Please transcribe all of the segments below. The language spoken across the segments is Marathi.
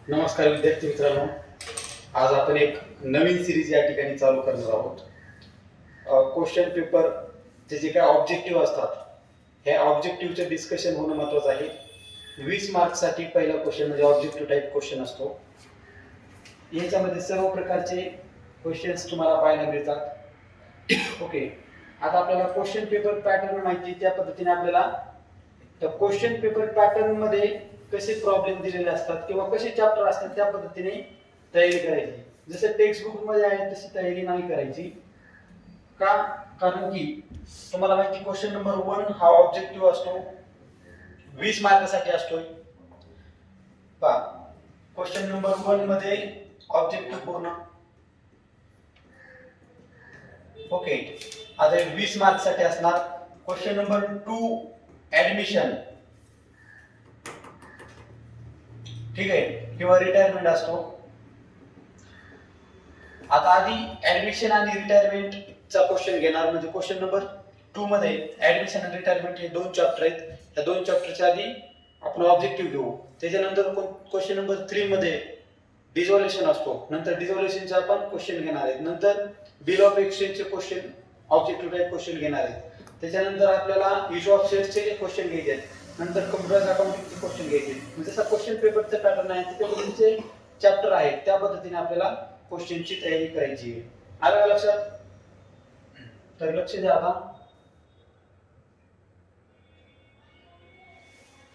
नमस्कार विद्यार्थी मित्रांनो, आज आपण एक नवीन सिरीज या ठिकाणी चालू करणार आहोत. क्वेश्चन पेपरचे जे काही ऑब्जेक्टिव्ह असतात, हे ऑब्जेक्टिव्हचे डिस्कशन होणं महत्त्वाचं आहे. 20 मार्क्ससाठी पहिला क्वेश्चन म्हणजे ऑब्जेक्टिव्ह टाईप क्वेश्चन असतो. याच्यामध्ये सर्व प्रकारचे क्वेश्चन्स तुम्हाला पाहायला मिळतात. ओके, आता आपल्याला क्वेश्चन पेपर पॅटर्न माहिती, त्या पद्धतीने आपल्याला त्या क्वेश्चन पेपर पॅटर्न मध्ये कसे प्रॉब्लेम दिलेले असतात किंवा कसे चॅप्टर असतात त्या पद्धतीने तयारी करायची. जसं टेक्स्ट बुक मध्ये आहे तशी तयारी नाही करायची. का? कारण की तुम्हाला माहिती क्वेश्चन नंबर 1 हा ऑब्जेक्टिव्ह असतो, 20 मार्कासाठी असतोय. पहा, क्वेश्चन नंबर 1 मध्ये ऑब्जेक्टिव्ह पूर्ण. ओके, आता 20 मार्क्ससाठी असणार. क्वेश्चन नंबर 2 ऍडमिशन, ठीक आहे, किंवा रिटायरमेंट असतो. आता आधी ऍडमिशन आणि रिटायरमेंटचा क्वेश्चन घेणार. म्हणजे क्वेश्चन नंबर 2 मध्ये ऍडमिशन आणि रिटायरमेंट हे दोन चॅप्टर आहेत. या दोन चॅप्टरच्या आधी आपण ऑब्जेक्टिव्ह घेऊ. त्याच्यानंतर क्वेश्चन नंबर 3 मध्ये डिझोल्युशन असतो. नंतर डिझोल्युशनचा आपण क्वेश्चन घेणार आहेत. नंतर बिल ऑफ एक्सचेंजचे क्वेश्चन, ऑब्जेक्टिव्ह टाइप क्वेश्चन घेणार आहेत. त्याच्यानंतर आपल्याला इश्यू ऑफ शेअर्सचे क्वेश्चन घ्यायचे आहेत. नंतर कम्प्युटर अकाउंटिंगचे क्वेश्चन घ्यायचे. म्हणजे जसा क्वेश्चन पेपरचा पॅटर्न आहे त्याच्यामध्ये चॅप्टर आहेत, त्या पद्धतीने आपल्याला क्वेश्चनची तयारी करायची आहे. आलं का लक्षात? तर लक्ष द्या आता.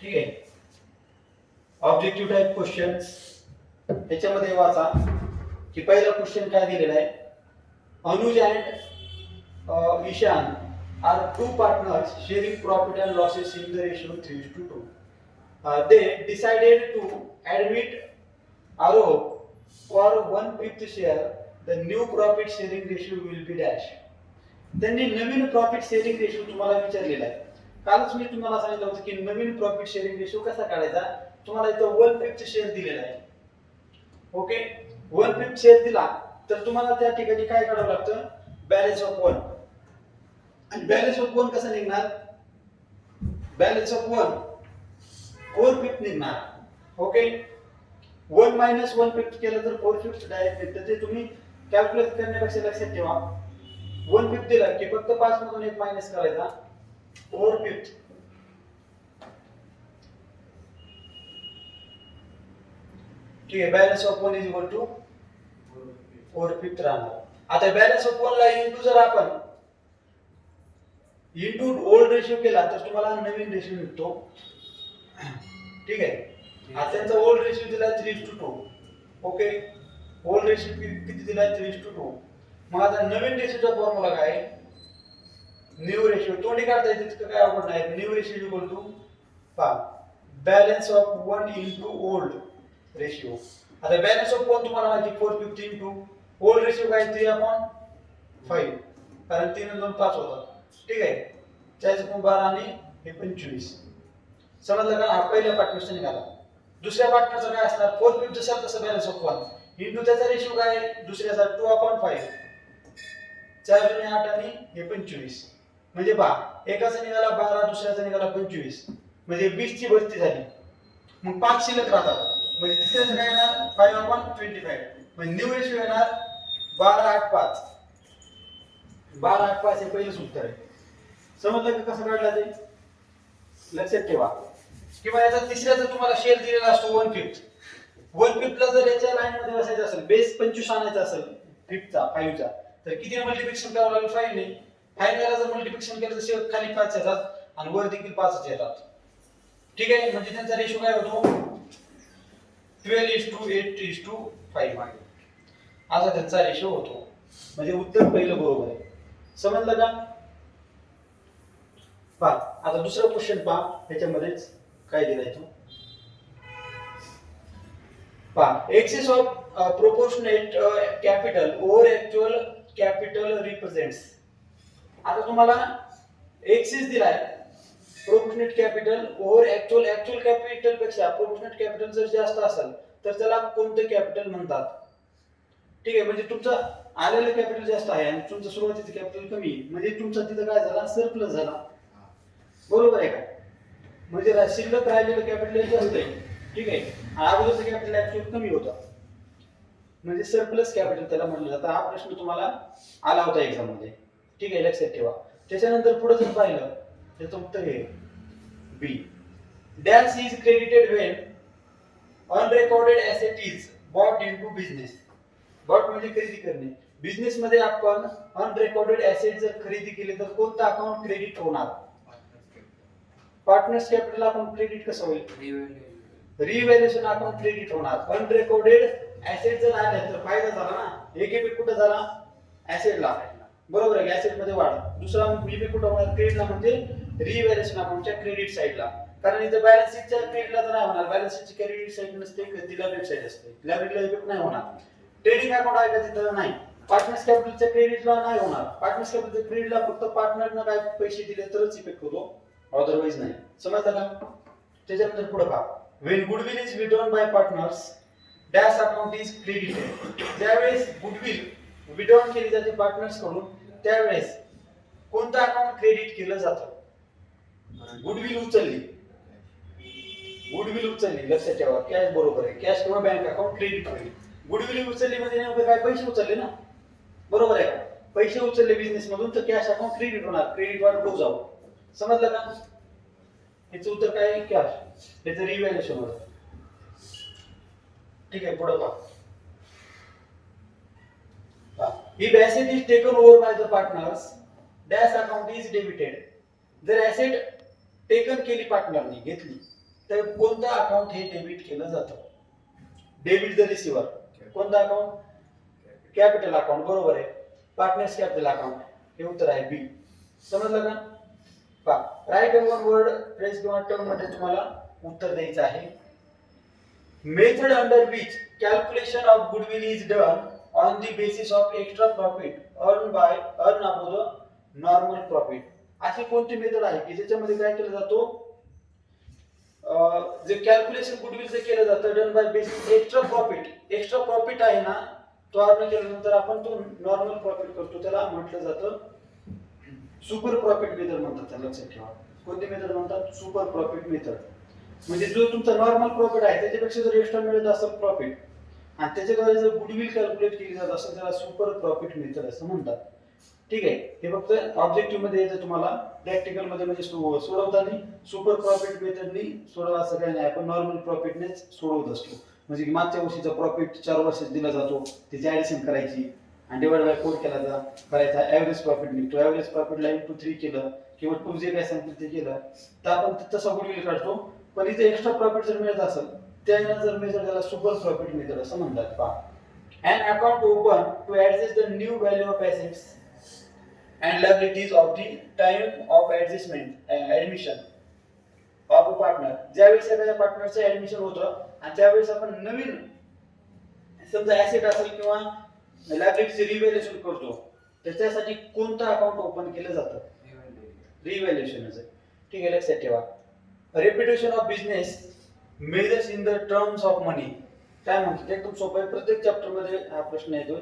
ठीक आहे, ऑब्जेक्टिव्ह टाइप क्वेश्चन्स याच्यामध्ये वाचा की पहिला क्वेश्चन काय दिलेला आहे. Anuj and Ishan are two partners sharing profit and losses in the ratio 3:2. They decided to admit Arop for 1/5 share. The new profit sharing ratio will be dash. त्यांनी नवीन प्रॉफिट शेअरिंग रेशो तुम्हाला विचारलेला आहे. कालच मी तुम्हाला सांगितलं होतं की नवीन प्रॉफिट शेअरिंग रेशो कसा काढायचा. तुम्हाला इथं 1/5 शेअर दिलेला आहे. ओके, 1/5 शेअर दिला तर तुम्हाला त्या ठिकाणी काय काढावं लागतं, बॅलन्स ऑफ 1. आणि बॅलन्स ऑफ 1 कसं निघणार, बॅलन्स ऑफ 1 4/5 निघणार. ओके, 1 - 1/5 केलं तर 4/5 डायरेक्ट निघतं. ते तुम्ही कॅल्क्युलेट करण्यापेक्षा लक्षात ठेवा. 1/5 दिला की फक्त 5 मधून 1 मायनस करायचा, 4/5. ठीक आहे, balance of 1 is equal to 4/5 राहणार. आता बॅलन्स ऑफ 1 ला इंटू जर आपण इंटू ओल्ड रेशियो केला तर तुम्हाला नवीन रेशियो मिळतो. ठीक आहे, आता त्यांचा ओल्ड रेशियो दिला 3:2. ओके, ओल्ड रेशियो किती दिला 3:2. मग आता नवीन रेशियोचा फॉर्म्युला काय, न्यू रेशियो. तोंडी काढता येते तिथं काय अवघड नाही. New ratio equal to balance of 1 into old ratio. आता बॅलन्स ऑफ 1 तुम्हाला माहिती 4/5 इंटू ओल्ड रेशियो काय 3/5, कारण 3 आणि 2 5 होतात. ठीक आहे, 4/12 आणि हे 25. समजलं का? हा पहिल्या पार्टनरचा निघाला. दुसऱ्या पार्टनरचा काय असणार, 4/5 जसं तसं बॅलन्स ऑफ 1 इंटू त्याचा रेशियो काय दुसऱ्याचा 2/5, 4 आणि 8 आणि हे 25. म्हणजे पहा, एकाचा निघाला 12, दुसऱ्याचा निघाला 25. म्हणजे 20 ची भरती झाली. मग 5 शिल्लक राहतात. म्हणजे तिसऱ्याचं काय येणार 5/25. म्हणजे न्यू रेशियो येणार 12/8/5. 12/8/5 हे पहिलंच उत्तर आहे. समजलं का कसं काढला ते? लक्षात ठेवा. किंवा याचा तिसऱ्याचा तुम्हाला शेअर दिलेला असतो 1/5. 1/5 ला जर याच्या लाईन मध्ये बसायचं असेल, बेस 25 आणायचा असेल 5 चा, तर किती मल्टिप्लिकेशन करावं लागेल 5 ने. 5 ने जर मल्टिप्लिकेशन केलं तर शेवट खाली 5 येतात आणि वर देखील 5च येतात. ठीक आहे, म्हणजे त्यांचा रेशो काय होतो 12:8:5. असा त्यांचा रेशो होतो. म्हणजे उत्तर पहिलं बरोबर आहे. समजलं का? पहा, आता दुसरा क्वेश्चन पहा, त्याच्यामध्येच काय दिलाय तो पहा. Excess of proportionate capital over actual capital represents. आता तुम्हाला एक्सेस दिलाय proportionate capital over actual capital पेक्षा प्रोपोर्शनेट कॅपिटल जर जास्त असेल तर त्याला कोणते कॅपिटल म्हणतात. ठीक आहे, म्हणजे तुमचं आलेलं कॅपिटल जास्त आहे आणि तुमचं सुरुवातीचं कॅपिटल कमी आहे, म्हणजे तुमचा तिथं काय झाला, सरप्लस झाला. बरोबर आहे का? म्हणजे शिल्लक राहिलेलं कॅपिटल जास्त आहे. ठीक आहे. अगोदरचं कॅपिटल ऍक्च्युअली कमी होतं, म्हणजे सरप्लस कॅपिटल त्याला म्हटलं जातं. हा प्रश्न तुम्हाला आला होता एक्झाम मध्ये, ठीक आहे, लक्षात ठेवा. त्याच्यानंतर पुढे जर पाहिलं त्याचं उत्तर हे B. Dash is credited when unrecorded asset is bought into business. Bought म्हणजे खरेदी करणे. बिझनेस मध्ये आपण अनरेकॉर्डेड ऍसेट जर खरेदी केले तर कोणतं अकाउंट क्रेडिट होणार? पार्टनर्स कॅपिटल अकाउंट क्रेडिट कसं होईल? रिव्हॅल्युएशन अकाउंट क्रेडिट होणार. अनरेकॉर्डेड ऍसेट जर आले तर फायदा झाला ना. एक इफेक्ट कुठं झाला? ऍसेटला, बरोबर आहे. ऍसेट मध्ये वाढ. दुसरा इफेक्ट कुठं होणार? क्रेडिटला, म्हणजे रिव्हॅल्युएशन अकाउंटच्या क्रेडिट साइडला. कारण इथं बॅलन्स शीटच्या क्रेडिटला तर नाही होणार. बॅलन्स शीटची क्रेडिट साइड नसते, तिला वेबसाईट असते. लायबिलिटीला इफेक्ट नाही होणार. ट्रेडिंग अकाउंट आहे का तिथं? नाही. पार्टनर्स कॅपिटलच्या क्रेडिटला नाही होणार. पार्टनर्स कॅपिटलच्या क्रेडिटला फक्त पार्टनरनं काय पैसे दिले तरच इफेक्ट होतो, अदरवाइज नाही. समजलं का? त्याच्यानंतर पुढे पहा. When goodwill is withdrawn by partners, dash account is credited. ज्यावेळेस गुडविल विड्रॉन केली जाते पार्टनर्स कडून त्यावेळेस कोणतं अकाउंट क्रेडिट केलं जातं? गुडविल उचलली, गुडविल उचलली, लक्षात ठेवा. कॅश बरोबर आहे. कॅश किंवा बँक अकाउंट क्रेडिट होईल. गुडविल उचलली म्हणजे नेमकं काय? पैसे उचलले ना, बरोबर आहे का? पैसे उचलले बिझनेस मधून तर कॅश अकाउंट क्रेडिट होणार. क्रेडिट वर क्लोज आउट. समजलं का? याचं उत्तर काय आहे? कॅश. त्याचं रिव्हॅल्युएशन होतं. ठीक आहे, पुढे पहा. If asset is taken over by the partners, dash account is debited. जर ऍसेट टेकन केली पार्टनरनी, घेतली, तर कोणतं अकाउंट हे डेबिट केलं जातं? Debit the receiver. कोणतं अकाउंट? कॅपिटल अकाउंट, बरोबर आहे. पार्टनर्स कॅपिटल अकाउंट, हे उत्तर आहे बी. समजलं का? पहा, राईट वन वर्ड फ्रेज किंवा टर्म मध्ये तुम्हाला उत्तर द्यायचं आहे. Method under which calculation of goodwill is done on the basis of extra profit earn above the normal profit. अशी कोणती मेथड आहे की ज्याच्यामध्ये काय केलं जातो? जे कॅल्क्युलेशन गुडविलचं केलं जातं done by basis extra profit. Extra profit आहे ना, तो अर्न केल्यानंतर आपण तो नॉर्मल प्रॉफिट करतो, त्याला म्हटलं जातं सुपर प्रॉफिट मेथड म्हणतात. त्याला लक्षात ठेवा. कोणती मेथड म्हणतात? Super profit method. म्हणजे जो तुमचा नॉर्मल प्रॉफिट आहे त्याच्यापेक्षा जर एक्स्ट्रा मिळत असेल प्रॉफिट आणि त्याच्याद्वारे जर गुडविल कॅल्क्युलेट केली जात असेल त्याला सुपर प्रॉफिट मेथड असं म्हणतात. ठीक आहे. हे फक्त ऑब्जेक्टिव्ह मध्ये येतं तुम्हाला. प्रॅक्टिकल मध्ये म्हणजे सोडवताना सुपर प्रॉफिट मेथडनी सोडवा असं काही नाही. आपण नॉर्मल प्रॉफिटनेच सोडवत असतो. म्हणजे की मागच्या वर्षीचा प्रॉफिट 4 वर्षात दिला जातो, त्याची ऍडिशन करायची आणि डिवाइड बाय 4 करायचा. ऍव्हरेज प्रॉफिट निघतो. ऍव्हरेज प्रॉफिटला इंटू 3 केलं किंवा 2 जे काय सांगतील ते केलं तर आपण तसा गुडविल काढतो. पण इथे एक्स्ट्रा प्रॉफिट जर मिळत असेल त्याला जर मेथड त्याला सुपर प्रॉफिट मेथड असं म्हणतात. पहा, an account open to adjust the new value of assets and liabilities of the time of admission of a partner. ज्यावेळेस एखाद्या पार्टनरचं ऍडमिशन होतं आणि त्यावेळेस आपण नवीन समजा ऍसेट असेल किंवा लायबिलिटीचे रिव्हॅल्युएशन करतो तर त्यासाठी कोणतं अकाउंट ओपन केलं जातं? रिव्हॅल्युएशनचं. ठीक आहे, लक्षात ठेवा. Reputation of business measures in the terms of money. काय म्हणतात? एकदम सोपं आहे. प्रत्येक चॅप्टर मध्ये हा प्रश्न येतोय.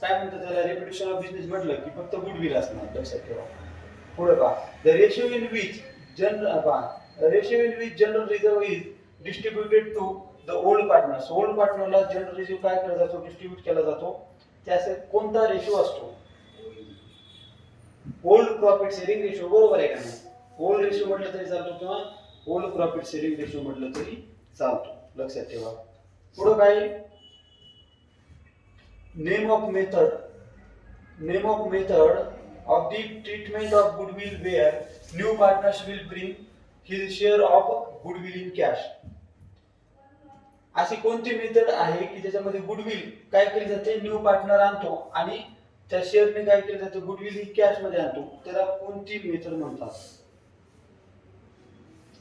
काय म्हणतात त्याला? रेप्युटेशन ऑफ बिझनेस म्हटलं की फक्त गुडविल असणार, लक्षात ठेवा. पुढे पहा. The ratio in which general reserve is distributed to the old partners. Old पार्टनरला जनरल रिझर्व काय केला जातो? डिस्ट्रीब्यूट केला जातो. त्याचे कोणता रेशिओ असतो? ओल्ड प्रॉफिट शेअरिंग रेशिओ, बरोबर आहे का नाही? ओल्ड रेशिओ म्हटलं तरी चालतो किंवा ओल्ड प्रॉफिट शेअरिंग रेशिओ म्हटलं तरी चालतो, लक्षात ठेवा. पुढे काय? Name of method of the treatment of goodwill where new partners will bring his share of goodwill in cash. अशी कोणती मेथड आहे की ज्याच्यामध्ये गुडविल काय केली जाते? न्यू पार्टनर आणतो आणि त्या शेअरने काय केलं जातं? गुडविल इन कॅश मध्ये आणतो. त्याला कोणती मेथड म्हणतात?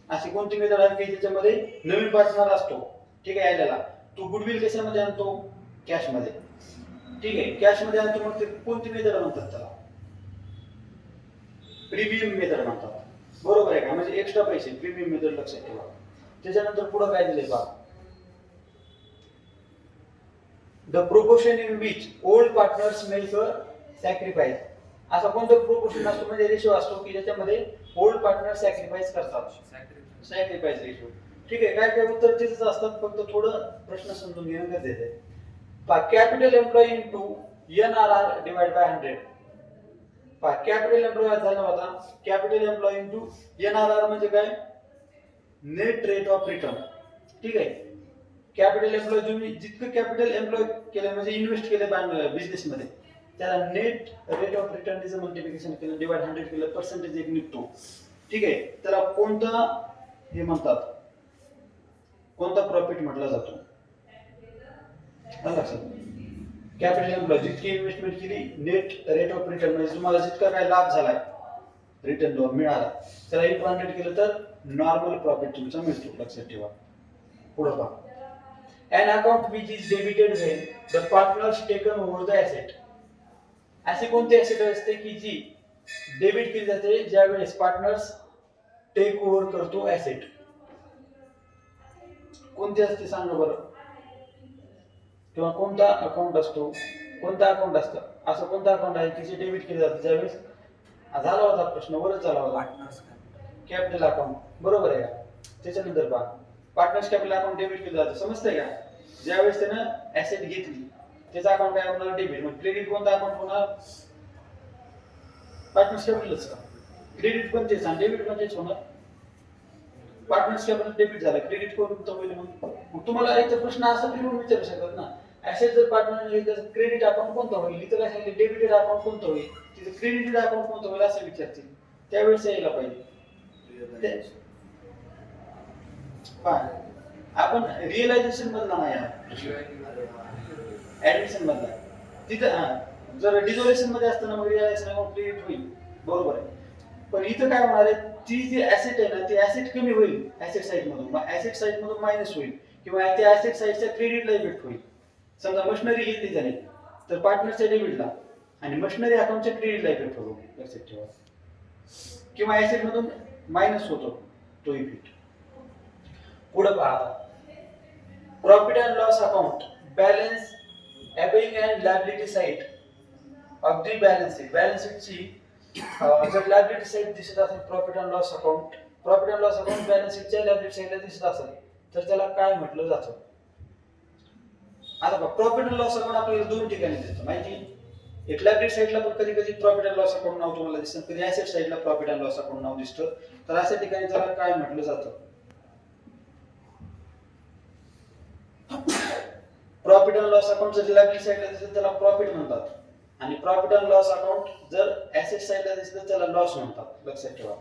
अशी कोणती मेथड आहे की ज्याच्यामध्ये नवीन पार्टनर असतो, ठीक आहे, आलेला, तो गुडविल कशामध्ये आणतो? कॅश मध्ये. ठीक आहे, कॅश मध्ये आणतो. मग ते कोणती मेथड म्हणतात? त्याला प्रीमियम मेथड म्हणतात, बरोबर आहे का? म्हणजे एक्स्ट्रा पैसे, प्रीमियम मेथड, लक्षात ठेवा. त्याच्यानंतर पुढे काय दिले पहा. The proportion in which old partners make a sacrifice. असा कोणता प्रोपोर्शन असतो म्हणजे रेशो असतो की ज्याच्यामध्ये ओल्ड पार्टनर सॅक्रिफाईस करतात? Sacrifice ratio. ठीक आहे, काय काय उत्तर तेच असतात, फक्त थोडं प्रश्न समजून घेणं गरजेचं आहे. Capital employee into NRR divide by 100. Capital employee झाला होता, कॅपिटल एम्प्लॉई इंटू NRR म्हणजे काय, नेट रेट ऑफ रिटर्न. ठीक आहे, कॅपिटल एम्प्लॉय तुम्ही जितकं कॅपिटल एम्प्लॉय केलं म्हणजे इन्व्हेस्ट केलं बिझनेस मध्ये, त्याला net rate of return multiplication केलं, डिवाइड 100 केलं, पर्सेंटेज एक निघतो. ठीक आहे, त्याला कोणता हे म्हणतात, कोणता प्रॉफिट म्हटला जातो लक्षात. कॅपिटल एम्प्लॉय जितकी इन्व्हेस्टमेंट केली, नेट रेट ऑफ रिटर्न म्हणजे तुम्हाला जितका काय लाभ झालाय, रिटर्न मिळाला, त्याला 100 केलं तर नॉर्मल प्रॉफिट तुमचा मिळतो. लक्षात ठेवा. पुढे पहा, an account which is debited when the partners taken over the asset. असे कोणते ऍसेट असते की जी डेबिट केली जाते ज्या वेळेस पार्टनर्स टेक ओव्हर करतो ऍसेट. कोणते असते सांगा बरं, किंवा कोणता अकाउंट असतो, कोणता अकाउंट असतं, असं कोणता अकाउंट आहे की जे डेबिट केले जाते ज्यावेळेस झाला होता प्रश्न वरच झाला होता, कॅपिटल अकाउंट. बरोबर आहे का. त्याच्यानंतर पहा, पार्टनर्स कॅपिटल अकाउंट डेबिट केलं जातं, समजतंय का. ज्यावेळेस त्यानं ऍसेट घेतली त्याचा अकाउंट काय होणार, डेबिट. मग क्रेडिट कोणता अकाउंट होणार, पार्टनर्स कॅपिटलच का. क्रेडिट पण तेच आणि डेबिट पण तेच होणार. पार्टनर्स कॅपिटल डेबिट झाला, क्रेडिट कोणतं होईल. मग तुम्हाला एक प्रश्न असा पण विचारू शकतात ना, ऍसेट जर पार्टनर क्रेडिट अकाउंट कोणतं होईल, इतर काय डेबिटेड अकाउंट कोणतं होईल, तिथे क्रेडिटेड अकाउंट कोणतं होईल असं विचारतील, त्यावेळेस यायला पाहिजे. आपण रिअलायझेशन मधला नाही, ऍडमिशन मधला. तिथं जर डिझोल्युशन मध्ये असतं ना मग रिअलायझेशन अकाउंट क्रेडिट होईल, बरोबर आहे. पण इथं काय होणार आहे, ती जी ऍसेट आहे ना ती ऍसेट कमी होईल ऍसेट साईड मधून, मग ऍसेट साईड मधून मायनस होईल, किंवा त्या ऍसेट साईडच्या क्रेडिटला इफेक्ट होईल. समजा मशिनरी घेतली त्याने तर पार्टनरच्या डेबिटला आणि मशिनरी अकाउंटच्या क्रेडिटला इफेक्ट होतो. लक्षात ठेवा. किंवा ऍसेट मधून मायनस होतो तो इफेक्ट. पुढे पहा, profit and loss account balance ebbing and liability side of the balance sheet. Balance शीटची जर लायबिलिटी साइड दिसत असेल profit and loss account, profit and loss account balance शीटच्या लायबिलिटी साइडला दिसत असेल तर त्याला काय म्हटलं जातं. आता बघा, प्रॉफिट अँड लॉस अकाउंट आपल्याला दोन ठिकाणी दिसतं माहिती. एक लायबिलिटी साइडला पण कधी कधी प्रॉफिट अँड लॉस अकाउंट नाव तुम्हाला दिसतं, कधी ऍसेट साइडला प्रॉफिट अँड लॉस अकाउंट नाव दिसतं. तर अशा ठिकाणी त्याला काय म्हटलं जातं, प्रॉफिट अँड लॉस अकाउंट जर लायबिलिटी साइडला दिसलं त्याला प्रॉफिट म्हणतात, आणि प्रॉफिट अँड लॉस अकाउंट जर ऍसेट साइडला दिसलं त्याला लॉस म्हणतात. लक्षात ठेवा.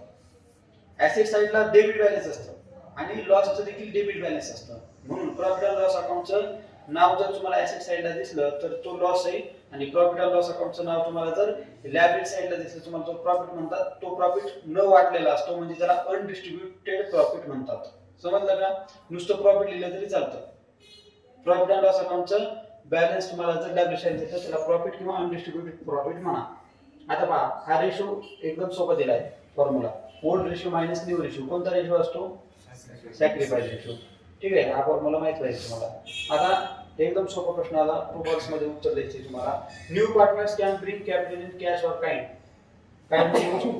ऍसेट साइडला डेबिट बॅलन्स असतं आणि लॉसचं देखील डेबिट बॅलन्स असतं, म्हणून प्रॉफिट अँड लॉस अकाउंटचं नाव जर तुम्हाला ऍसेट साइडला दिसलं तर तो लॉस आहे, आणि प्रॉफिट अँड लॉस अकाउंटचं नाव तुम्हाला जर लायबिलिटी साइडला दिसलं तुम्हाला तो प्रॉफिट म्हणतात. तो प्रॉफिट न वाटलेला असतो म्हणजे त्याला अनडिस्ट्रीब्युटेड प्रॉफिट म्हणतात. समजलं का. नुसतं प्रॉफिट लिहिलं तरी चालतं. प्रॉफिट अँड लॉस अकाउंटचं बॅलन्स तुम्हाला जर लायबिलिटी साइड दिसलं त्याला प्रॉफिट किंवा अनडिस्ट्रीब्युटेड प्रॉफिट म्हणा. आता पहा, हा रेशो एकदम सोपा दिलाय formula, old ratio minus new ratio. कोणता रेशो असतो, सॅक्रिफाईस रेशो. ठीक आहे, हा फॉर्म्युला माहित पाहिजे तुम्हाला. आता एकदम सोपा प्रश्न आला, ट्रू फॉल्स मध्ये उत्तर द्यायचे तुम्हाला. New partners can bring capital in cash or kind. काय म्हणजे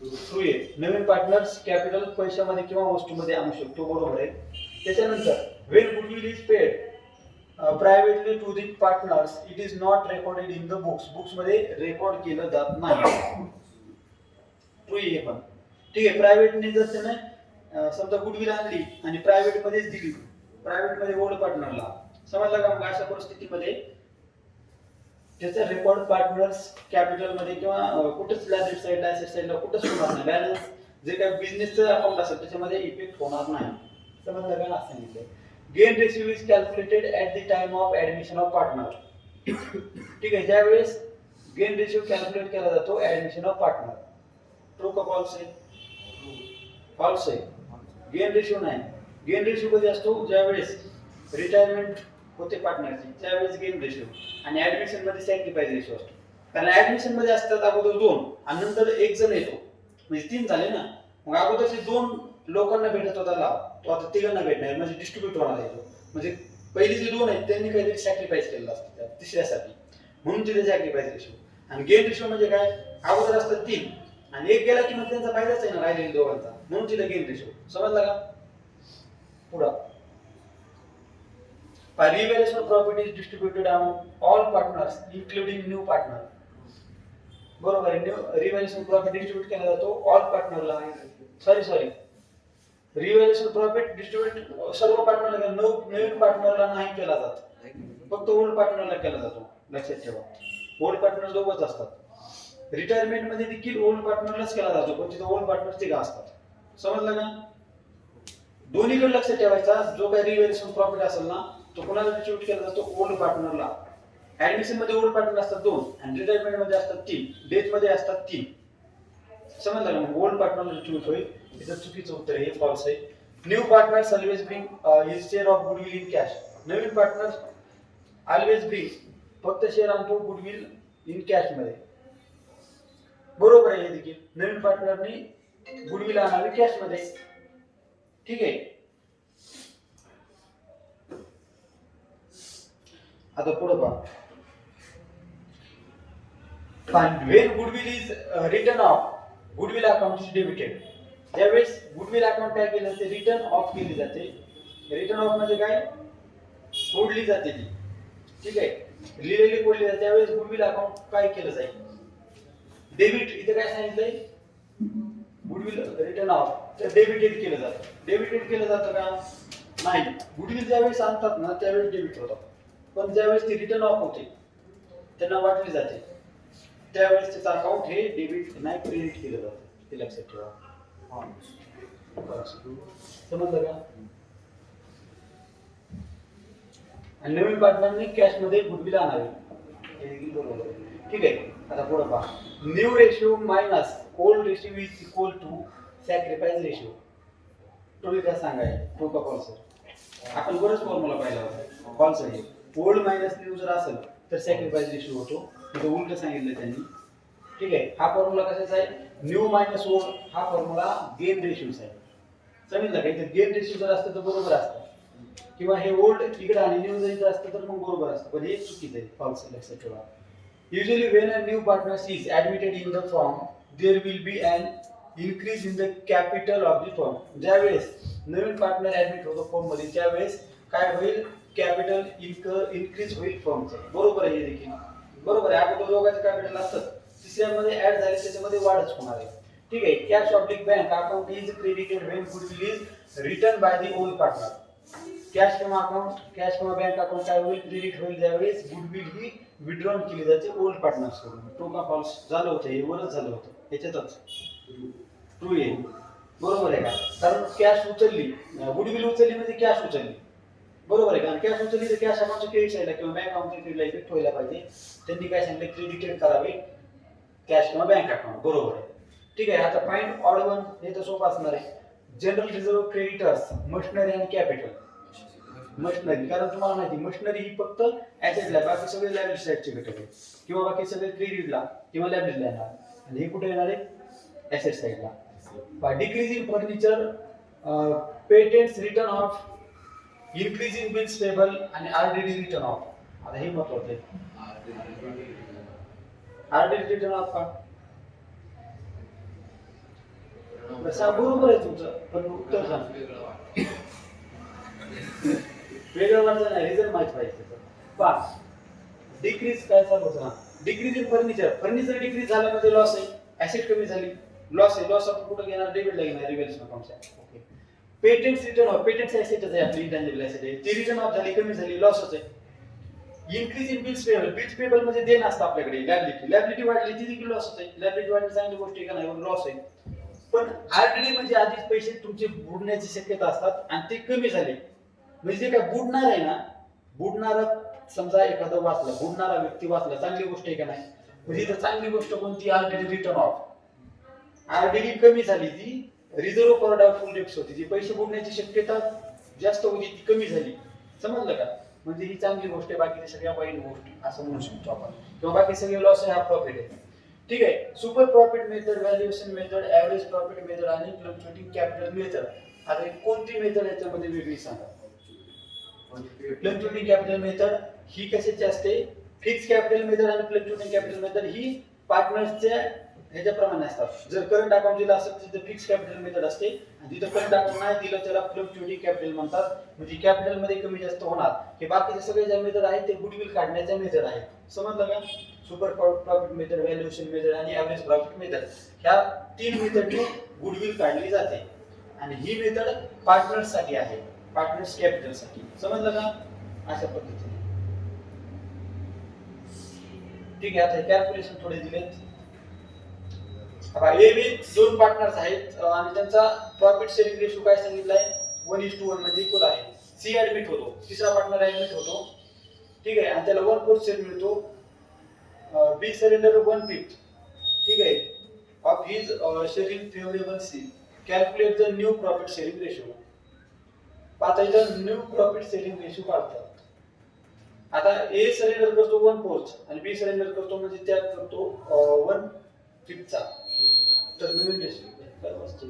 ट्रू आहे, नवीन पार्टनर्स कॅपिटल पैशामध्ये किंवा वस्तूमध्ये आणू शकतो, बरोबर आहे. त्याच्यानंतर when goodwill is paid privately to the partners it is not recorded in the books. Books मध्ये रेकॉर्ड केलं जात नाही. ट्रू आहे पण. ठीक आहे, प्रायव्हेटने जर त्याने समजा गुडविल आणली आणि प्रायव्हेट मध्येच दिली, प्रायव्हेट मध्ये ओल्ड पार्टनरला, समजलं का. मग अशा परिस्थितीमध्ये त्याचा रेकॉर्ड पार्टनर्स कॅपिटल मध्ये किंवा कुठेच लायबिलिटी साइडला ऍसेट साइडला कुठेच होणार नाही. बॅलन्स जे काही बिझनेसचं अकाउंट असेल त्याच्यामध्ये इफेक्ट होणार नाही. समजलं का. असं सांगितलंय. Gain ratio is calculated at the time of admission of partner. ठीक आहे, ज्यावेळेस गेन रेशियो कॅल्क्युलेट केला जातो ऍडमिशन ऑफ पार्टनर. ट्रू का फॉल्स आहे, फॉल्स आहे. गेन रेशियो नाही. गेन रेशियो कधी असतो, ज्यावेळेस रिटायरमेंट होते पार्टनरची त्यावेळेस गेन रेशियो, आणि ऍडमिशन मध्ये सॅक्रिफाईस रेशियो असतो. कारण ऍडमिशन मध्ये असतात अगोदर दोन आणि नंतर एक जण येतो, म्हणजे तीन झाले ना. मग अगोदरचे दोन लोकांना भेटत होता लाभ, तो आता तिघांना भेटणार, म्हणजे डिस्ट्रीब्यूट होणार आहे तो. म्हणजे पहिले जे दोन आहेत त्यांनी काहीतरी सॅक्रिफाईस केलेलं असतं त्या तिसऱ्यासाठी, म्हणून तिथे सॅक्रिफाईस रेशियो. आणि गेन रेशियो म्हणजे काय, अगोदर असतात तीन आणि एक गेला की मग त्यांचा फायदाच आहे ना राहिलेल्या दोघांचा, म्हणून तिथे गेन रेशियो. समजला का. पुढं revaluation of profit is distributed among all partners including new partner. बरोबर आहे. न्यू रिव्हॅल्युएशन प्रॉफिट डिस्ट्रीब्यूट केला जातो ऑल पार्टनरला. सॉरी रिव्हॅल्युएशन प्रॉफिट डिस्ट्रीब्यूट सर्व पार्टनरला, नवीन पार्टनरला नाही केला जात, फक्त ओल्ड पार्टनरला केला जातो. लक्षात ठेवा, ओल्ड पार्टनर दोघच असतात. रिटायरमेंट मध्ये देखील ओल्ड पार्टनरलाच केला जातो, पण तिथे ओल्ड पार्टनर तिघ असतात. समजलं का? दोन्हीकडे लक्ष ठेवायचा. जो काही रिव्हॅल्युएशन प्रॉफिट असेल ना, तो कोणाला डिस्ट्रीब्यूट केला जातो? ओल्ड पार्टनरला. ऍडमिशन मध्ये ओल्ड पार्टनर असतात 2 आणि रिटायरमेंट मध्ये असतात 3, डेथ मध्ये असतात 3. समजलं का? मग ओल्ड पार्टनरला डिस्ट्रीब्यूट होईल. इथं चुकीचं उत्तर आहे, फॉल्स आहे. New partner always bring his share of goodwill in cash. Naveen partner always bring फक्त शेअर आणतो गुडविल इन कॅश मध्ये. बरोबर आहे. हे देखील नवीन पार्टनरनी गुडविल आणावी कॅश मध्ये. ठीक आहे. आता पुढे पहा. when goodwill is written off, goodwill account is debited. ज्यावेळेस गुडविल अकाउंट काय केलं जाते? रिटर्न ऑफ केली जाते. रिटर्न ऑफ म्हणजे काय? कोडली जाते ती. ठीक आहे, लिहिलेली कोडली जाते. त्यावेळेस गुडविल अकाउंट काय केलं जाईल? डेबिट. इथे काय सांगितलंय? गुडविल रिटर्न ऑफ तर डेबिटेड केलं जातं. डेबिटेड केलं जातं का? नाही. गुडविल ज्यावेळेस आणतात ना त्यावेळेस डेबिट होतं, पण ज्यावेळेस ती रिटर्न ऑफ होते, त्यांना वाटली जाते, त्यावेळेस त्याचं अकाउंट हे डेबिट नाही क्रेडिट केलं जातं. ते लक्षात ठेवा. समजलं का? आणि नवीन पार्टनरने कॅश मध्ये गुडविल आणावे. हे देखील बरोबर आहे. ठीक आहे. आता पुढे पहा. New ratio minus old ratio is equal to sacrifice ratio. तुम्ही काय सांगाय? ट्रू का फॉल्स? आपण बरंच फॉर्म्युला पाहिला होता. फॉल्स आहे. ओल्ड मायनस न्यू जर असेल तर सॅक्रिफाइस रेशिओ होतो. इथे उलट सांगितलं त्यांनी. ठीक आहे. हा फॉर्म्युला कशाचा आहे? New minus old. हा फॉर्म्युला गेन रेशिओचा आहे. समजलं का? इथे गेन रेशिओ जर असतं तर बरोबर असतं, किंवा हे ओल्ड इकडे आणि न्यू जर इथे असतं तर मग बरोबर असतं, पण हे चुकीचं आहे. फॉल्स लक्षात ठेवा. Usually when a new partner is admitted in the firm, there will be an increase in the capital of the firm. ज्यावेळेस नवीन पार्टनर ऍडमिट होतो फर्म मध्ये त्यावेळेस काय होईल? कॅपिटल इन्क्रीज होईल फर्मचं. बरोबर आहे. हे देखील बरोबर आहे. अगोदर दोघांचं कॅपिटल असतं, तिसऱ्यामध्ये ऍड झाले त्याच्यामध्ये वाढच होणार आहे. ठीक आहे. Cash oblique bank account is credited when goodwill is return by the old partner. Cash किंवा अकाउंट, कॅश किंवा बँक अकाउंट काय होईल? क्रेडिट होईल ज्यावेळेस गुडविल ही विड्रॉन केली जाते ओल्ड पार्टनर्स कडून. ट्रू का फॉल्स? झालं होतं हे, वरच झालं होतं याच्यातच. ट्रू आहे. बरोबर आहे का? कारण कॅश उचलली, गुडविल उचलली म्हणजे कॅश उचलली. बरोबर आहे. कारण कॅश उचलली तर कॅश अकाउंटच्या क्रेडिट साईडला किंवा बँक अकाउंटच्या क्रेडिटला इफेक्ट व्हायला पाहिजे. त्यांनी काय सांगितलं? क्रेडिटेड करावे कॅश किंवा बँक अकाउंट. बरोबर आहे. ठीक आहे. आता फाइंड ऑड वन. हे तर सोपं असणार आहे. जनरल रिझर्व्ह क्रेडिटर्स, मशिनरी आणि कॅपिटल. मशिनरी, कारण तुम्हाला माहिती मशिनरी ही फक्त ऍसेटला, बाकी सगळे लायबिलिटी साईडचे घटक आहेत, किंवा बाकी सगळे क्रेडिटला किंवा लायबिलिटीला येणार. आणि हे कुठे येणार आहे? ऍसेट साईडला. Decrease in furniture, patents return of, increase in bills payable आणि आरडीडी रिटर्न ऑफ. आता हे महत्वाचं आहे. आरडीडी रिटर्न ऑफ का? बरोबर आहे तुमचं, पण उत्तर सांग. वेगळं वाटलं नाही, रिझल्ट माहित पाहिजे. 5 डिक्रीज काय सांगतो? Decrease in furniture. Furniture decrease झाल्यामध्ये लॉस आहे, ऍसेट कमी झाली, लॉस आहे. लॉस आपण कुठे घेणार? डेबिटला घेणार, रिव्हॅल्युएशन अकाउंटच्या. Okay. Patents return of, patents ऍसेटच आहे आपली, इंटँजिबल ऍसेट आहे, ती रिटर्न ऑफ झाली, कमी झाली, लॉसच आहे. Increase in bills payable, bills payable म्हणजे देण असतं आपल्याकडे, लायबिलिटी, लायबिलिटी वाढली ती देखील लॉसच आहे. लायबिलिटी वाढली चांगली गोष्ट आहे का नाही? लॉस आहे. पण आरडीडी म्हणजे आधीच पैसे तुमचे बुडण्याची शक्यता असतात आणि ते कमी झाले म्हणजे काय बुडणार आहे ना, बुडणारा समजा एखादा वाचला, बुडणारा व्यक्ती वाचला, चांगली गोष्ट आहे का नाही? म्हणजे इथं चांगली गोष्ट कोणती? RDD return of. आरडीडी कमी झाली, ती रिझर्व्ह फॉर डाउटफुल डेट्स होती, जी पैसे बुडण्याची शक्यता जास्त होती ती कमी झाली. समजलं का? म्हणजे ही चांगली गोष्ट आहे, बाकी सगळ्या वाईट गोष्ट असं म्हणू शकतो आपण, किंवा बाकी सगळे लॉस आहे हा प्रॉफिट आहे. ठीक आहे. Super profit method, valuation method, average profit method आणि फ्लक्च्युएटिंग कॅपिटल मेथड. आता कोणती मेथड याच्यामध्ये वेगळी सांगा? फ्लक्च्युएटिंग कॅपिटल मेथड ही कशाची असते? फिक्स कॅपिटल मेथड आणि फ्लक्च्युएटिंग कॅपिटल मेथड ही पार्टनर्सच्या ह्याच्याप्रमाणे असतात. जर करंट अकाउंट दिलं असेल तिथे फिक्स कॅपिटल मेथड असते आणि जिथं करंट अकाउंट नाही दिलं त्याला फ्लक्च्युएटिंग कॅपिटल म्हणतात. म्हणजे कॅपिटल मध्ये कमी जास्त होणार. हे बाकीचे सगळे ज्या मेथड आहेत ते गुडविल काढण्याच्या मेथड आहेत. समजलं का? Super profit method, valuation method आणि ॲव्हरेज प्रॉफिट मेथड, ह्या 3 मेथडने गुडविल काढली जाते. आणि ही मेथड पार्टनर्स साठी आहे, पार्टनर्स कॅपिटल साठी. समजलं का? अशा पद्धतीने. ठीक आहे. आता कॅल्क्युलेशन थोडे दिलेत. आता ए बी 2 पार्टनर्स आहेत आणि त्यांचा प्रॉफिट शेअरिंग रेशो काय सांगितलाय? 1:1 मध्ये इक्वल आहे. सी ऍडमिट होतो, तिसरा पार्टनर ऍडमिट होतो. ठीक आहे. आणि त्याला 1/4 शेअर मिळतो. B surrender 1/5. ठीक आहे. Of his sharing favourable C. Calculate the new profit sharing ratio. आता इथं न्यू प्रॉफिट शेअरिंग रेशो काढतात. आता ए सरेंडर करतो 1/4 आणि बी सरेंडर करतो म्हणजे त्यात करतो 1/5 चा. तर नवीन रेशो काय असतो?